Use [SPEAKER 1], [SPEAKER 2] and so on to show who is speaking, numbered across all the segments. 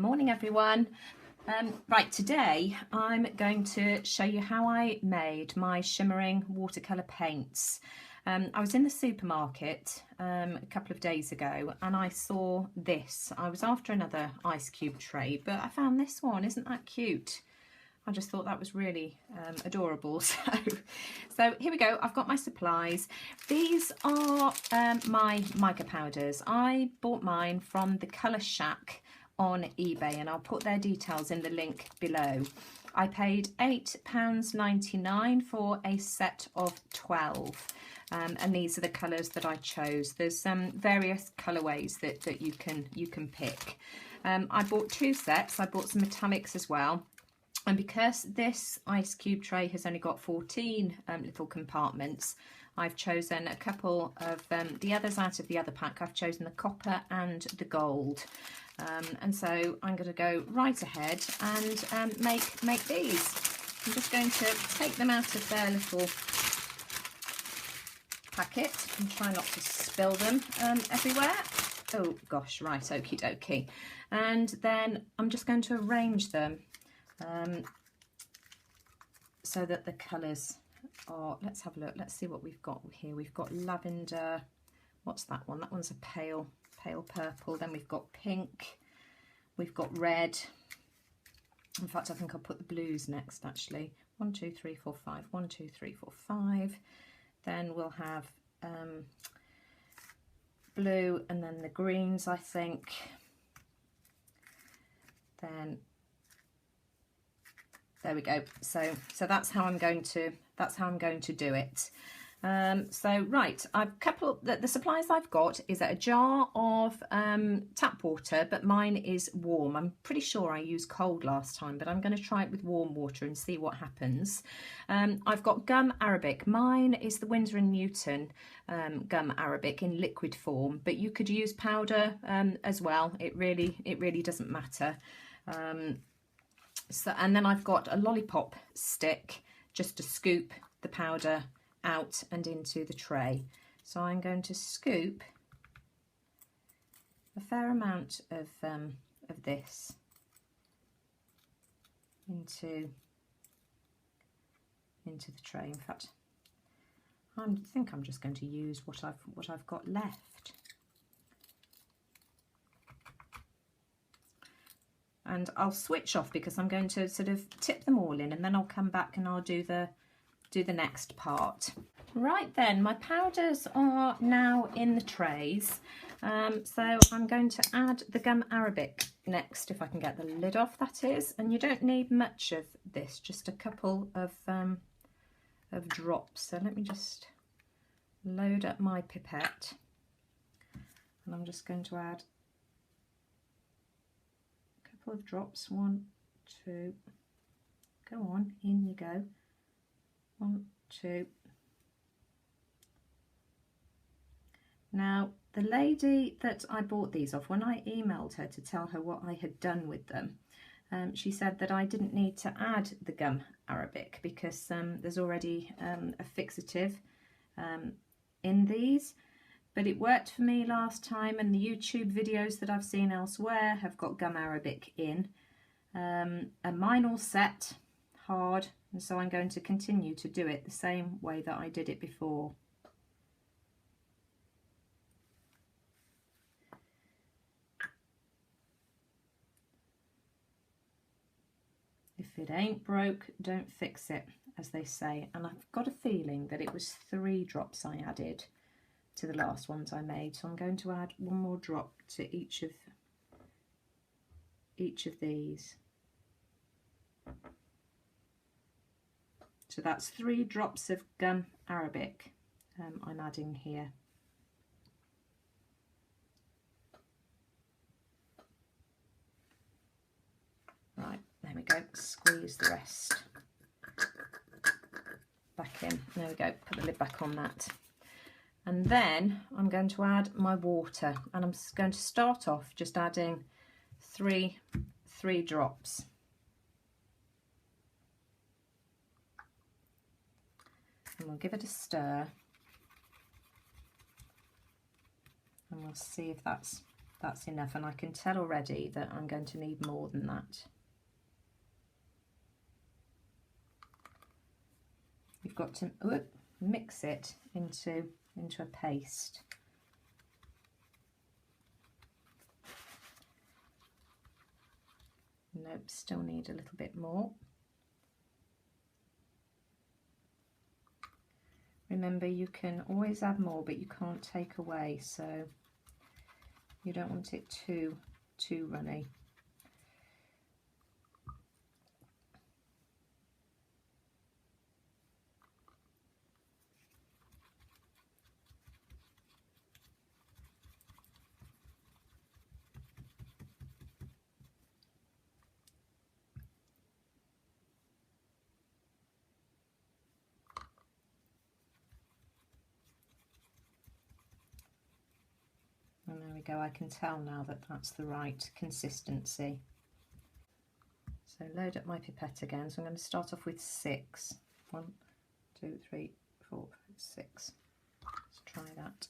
[SPEAKER 1] Morning everyone. Right, today I'm going to show you how I made my shimmering watercolour paints. I was in the supermarket a couple of days ago and I saw this. I was after another ice cube tray, but I found this one. Isn't that cute? I just thought that was really adorable. So here we go. I've got my supplies. These are my mica powders. I bought mine from the Colour Shack on eBay, and I'll put their details in the link below. I paid £8.99 for a set of 12, and these are the colours that I chose. There's various colourways that you can pick. I bought two sets. I bought some metallics as well. And because this ice cube tray has only got 14 little compartments, I've chosen a couple of the others out of the other pack. I've chosen the copper and the gold. And so I'm going to go right ahead and make these. I'm just going to take them out of their little packet and try not to spill them everywhere. Oh gosh, right, okie dokie. And then I'm just going to arrange them so that the colours are, let's have a look, let's see what we've got here. We've got lavender, what's that one? That one's a pale purple. Then we've got pink, we've got red. In fact, I think I'll put the blues next actually. 1, 2, 3, 4, 5. 1, 2, 3, 4, 5. Then we'll have blue, and then the greens, I think. Then there we go. So that's how I'm going to do it. So right, the supplies I've got is a jar of tap water, but mine is warm. I'm pretty sure I used cold last time, but I'm going to try it with warm water and see what happens. I've got gum arabic. Mine is the Winsor & Newton gum arabic in liquid form, but you could use powder as well. It really doesn't matter. And then I've got a lollipop stick just to scoop the powder out and into the tray. So I'm going to scoop a fair amount of this into the tray. In fact, I think I'm just going to use what I've got left. And I'll switch off because I'm going to sort of tip them all in, and then I'll come back and I'll do the next part. Right then, my powders are now in the trays. So I'm going to add the gum arabic next, if I can get the lid off, that is. And you don't need much of this, just a couple of drops. So let me just load up my pipette, and I'm just going to add of drops. 1, 2, go on, in you go. 1, 2. Now the lady that I bought these off, when I emailed her to tell her what I had done with them, she said that I didn't need to add the gum arabic because there's already a fixative in these. But it worked for me last time, and the YouTube videos that I've seen elsewhere have got gum arabic in. And mine all set hard, and so I'm going to continue to do it the same way that I did it before. If it ain't broke, don't fix it, as they say. And I've got a feeling that it was 3 drops I added to the last ones I made, so I'm going to add 1 more drop to each of these. So that's 3 drops of gum arabic I'm adding here. Right, there we go. Squeeze the rest back in. There we go. Put the lid back on that. And then I'm going to add my water, and I'm going to start off just adding three drops. And we'll give it a stir, and we'll see if that's that's enough, and I can tell already that I'm going to need more than that. You've got to mix it into a paste. Nope, still need a little bit more. Remember, you can always add more, but you can't take away, so you don't want it too runny. And there we go, I can tell now that that's the right consistency. So load up my pipette again. So I'm going to start off with 6. 1, 2, 3, 4, 5, 6. Let's try that.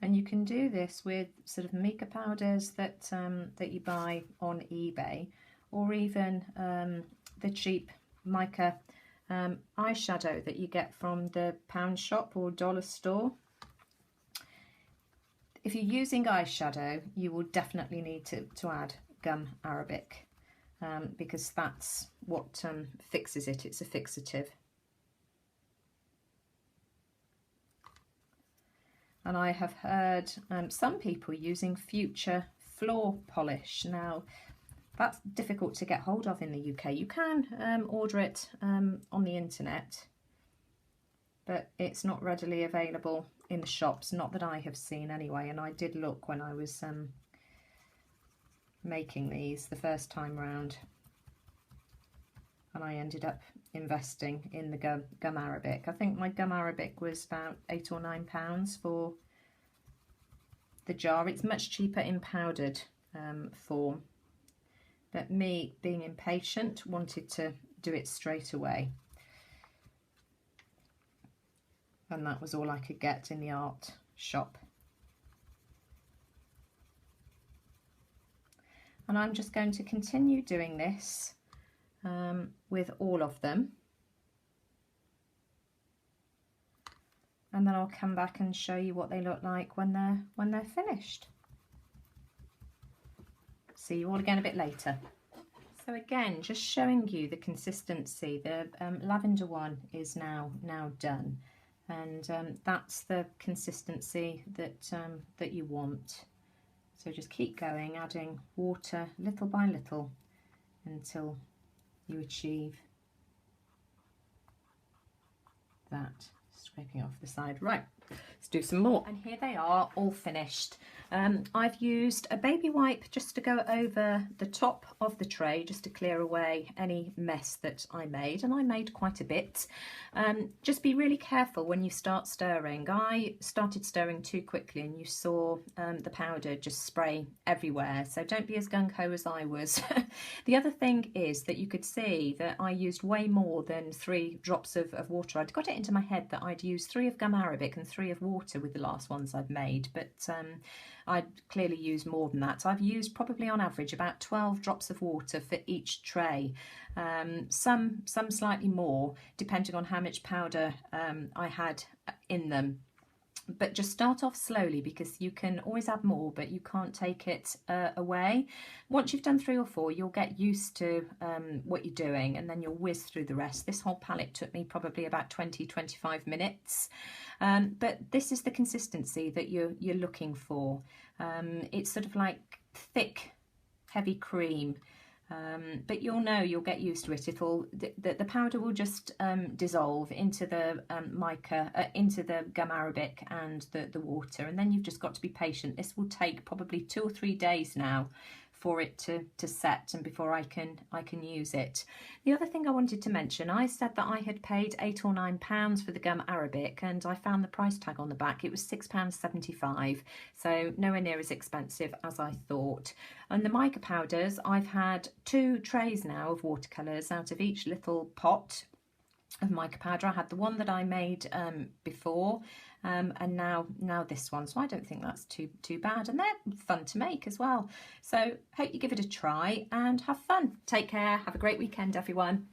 [SPEAKER 1] And you can do this with sort of mica powders that that you buy on eBay, or even the cheap mica eyeshadow that you get from the pound shop or dollar store. If you're using eyeshadow, you will definitely need to add gum arabic, because that's what fixes it. It's a fixative. And I have heard some people using Future floor polish. Now, that's difficult to get hold of in the UK. You can order it on the internet, but it's not readily available in the shops, not that I have seen anyway. And I did look when I was making these the first time round, and I ended up investing in the gum arabic. I think my gum arabic was about £8 or £9 for the jar. It's much cheaper in powdered form, but me, being impatient, wanted to do it straight away, and that was all I could get in the art shop. And I'm just going to continue doing this with all of them, and then I'll come back and show you what they look like when they're finished. See you all again a bit later. So again, just showing you the consistency. The lavender one is now done, and that's the consistency that you want. So just keep going, adding water little by little until you achieve that. Scraping off the side. Right, let's do some more. And here they are, all finished. I've used a baby wipe just to go over the top of the tray, just to clear away any mess that I made, and I made quite a bit. Just be really careful when you start stirring. I started stirring too quickly, and you saw the powder just spray everywhere, so don't be as gung-ho as I was. The other thing is that you could see that I used way more than 3 drops of water. I'd got it into my head that I'd used 3 of gum arabic and 3 of water with the last ones I've made, but I'd clearly used more than that. So I've used probably on average about 12 drops of water for each tray, some slightly more depending on how much powder I had in them. But just start off slowly, because you can always add more, but you can't take it away. Once you've done 3 or 4, you'll get used to what you're doing, and then you'll whiz through the rest. This whole palette took me probably about 20-25 minutes. But this is the consistency that you're looking for. It's sort of like thick, heavy cream. But you'll get used to it. The powder will just dissolve into the mica, into the gum arabic and the water, and then you've just got to be patient. This will take probably 2 or 3 days now for it to set and before I can use it. The other thing I wanted to mention, I said that I had paid £8 or £9 for the gum Arabic, and I found the price tag on the back. It was £6.75, so nowhere near as expensive as I thought. And the mica powders, I've had 2 trays now of watercolours out of each little pot of mica powder. I had the one that I made before, and now this one, so I don't think that's too bad, and they're fun to make as well. So hope you give it a try and have fun. Take care, have a great weekend everyone.